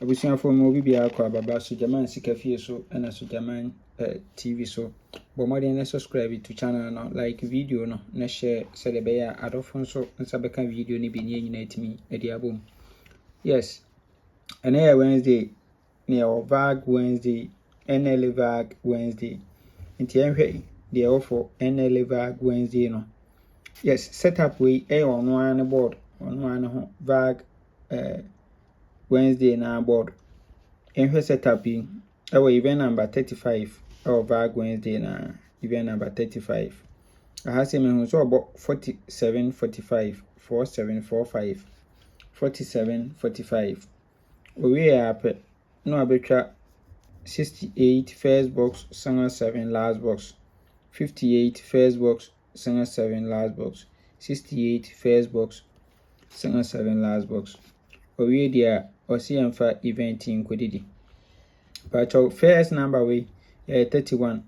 Abusuafo mo bi bia akwa baba so German sika fie so na so German TV so. But more than subscribe to channel no, like video no, na share so the be ya adofo so nsa beka video ni bi ni nyina etimi edi abom. Yes. And here Wednesday near Vag Wednesday, Nla Vag Wednesday. Inti enhwe the offer Nla Vag Wednesday no. Yes, setup we on one board on one Vag Wednesday na board. Enhwe setup yi event number 35 Vag Wednesday na event number 35. Aha se me hu so about 4745 4745 4745. We are no abetwa 68 first box, single 7 last box. 58 first box, single 7 last box. 68 first box, single 7 last box. We there or see and for event in Kodidi. But our first number we 31,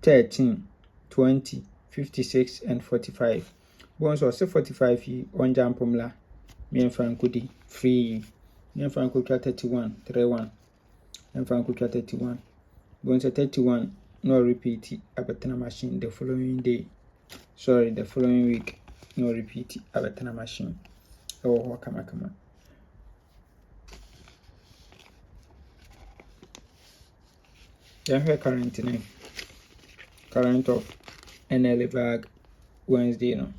13, 20, 56, and 45. Bonus or 45 on Jampumla. Me and Frank Kudi free. Me and Frank Kudi 31, 31. And Frank Kudi 31. Bonus 31. No repeat it abatana machine the following day. Sorry, the following week. No repeat it abatana machine. Oh, come on. Yeah, current name. Current of Nla Vag Wednesday no.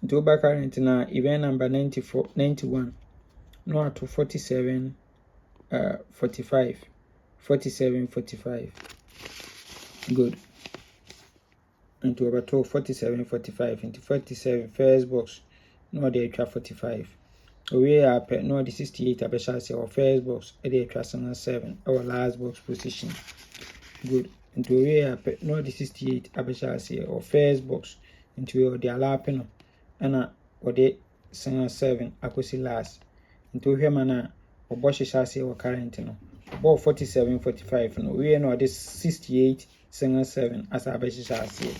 Do back current na event number 91. No to 47 45. 47 45. Good. Into about 47 45 into 47 first box. No they try 45. We are no the 68 abeshasi our first box. They try 7 our last box position. Good. Into we are no the 68 abeshasi our first box into the alapeno and or the 7 akosi last. Into we mana or bosh shasi our current no. About 47 45 no we know this 68 7 as abeshasi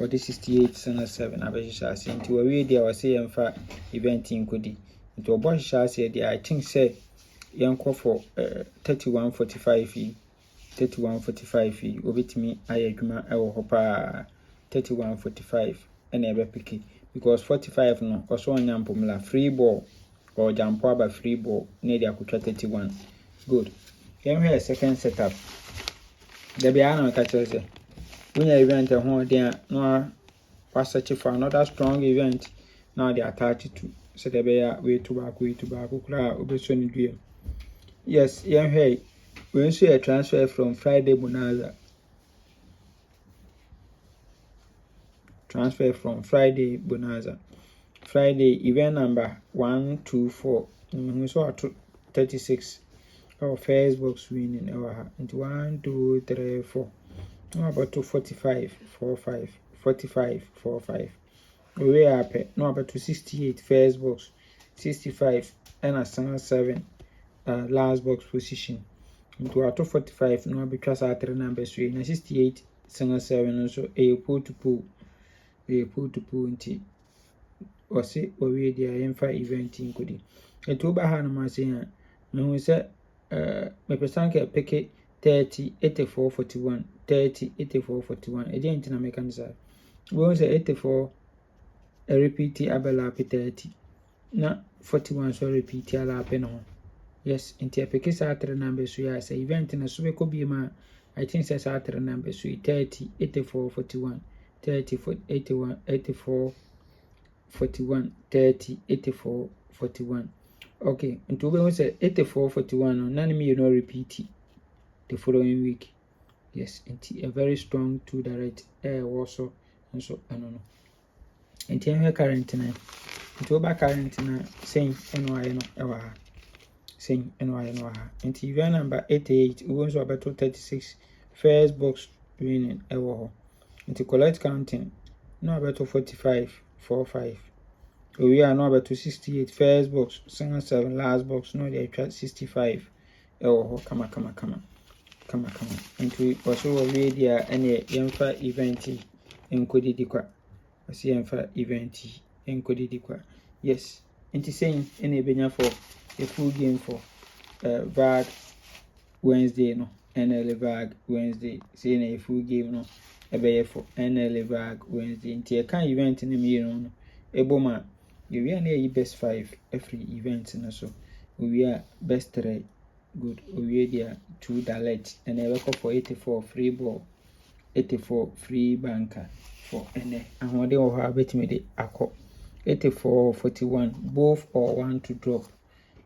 or the 68 7 abeshasi into we there was say and for event in Kudi. Into a bosh shasi there I think say yanko for 31 45 31 45 obetimi ayadwuma ewo hopa 31 45 ene ebe piki because 45 no also onyampomla free ball or jampo aba free ball ne dia akutwa 31. Good. Then we have second setup. There be an catcher. When you event a home there no was search for another strong event. Now they are 32. So there be a way to back kura obesoni due. Yes, yeah, hey. We see a transfer from Friday Bonanza. Transfer from Friday Bonanza. Friday event number 124. We saw 36. Our first box winning our into 1, 2, 3, 4. No about 245, 45, 45, 45. We are up no about 268 first box, 65 and a 7 last box position. Into our 245 no because our 3 numbers 68 7 so a pull to pull into or say we the infa event in Kudi. A 2 bahana masin no say me pesanke peke 30 84 41 30 84 41 again na mekanisa we want say 84 a repeat abela 30 na 41 so repeat ala no. Yes, into a peke sa 3 numbers so ya say event na so be ko bi ma I think say sa 3 numbers so 30 84 41 30 81 84 41 30 84 41. Okay, into we say 84 41 no none me you know repeat it the following week. Yes, into a very strong 2 direct also and so I don't know. Into her current na into back current na saying NY no ewa saying NY no ha. Into event number 88 we also about 36 first box winning ewa. Into collect counting no about 45 45. We are now about 268 first box, single 7 last box, no they try 65. Oh, come on. Into also we there any yemfa event in Kodidikwa. I see yemfa event in Kodidikwa. Yes, into saying any benya for a full game for Vag Wednesday no Nla Vag Wednesday say na full game no ebe for Nla Vag Wednesday nti e kan event no mi no eboma we are na best 5 every event no so we are best 3 good we there 2 direct and e go for 84 free ball 84 free banker for ene ahode wo ha betimi de akọ 84 41 both or one to drop.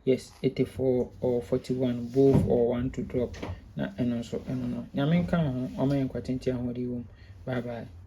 Yes, 84 or 41 both or one to drop. Na eno so eno no. Nyame nka ho o ma enkwatenti ahode wo. Bye bye.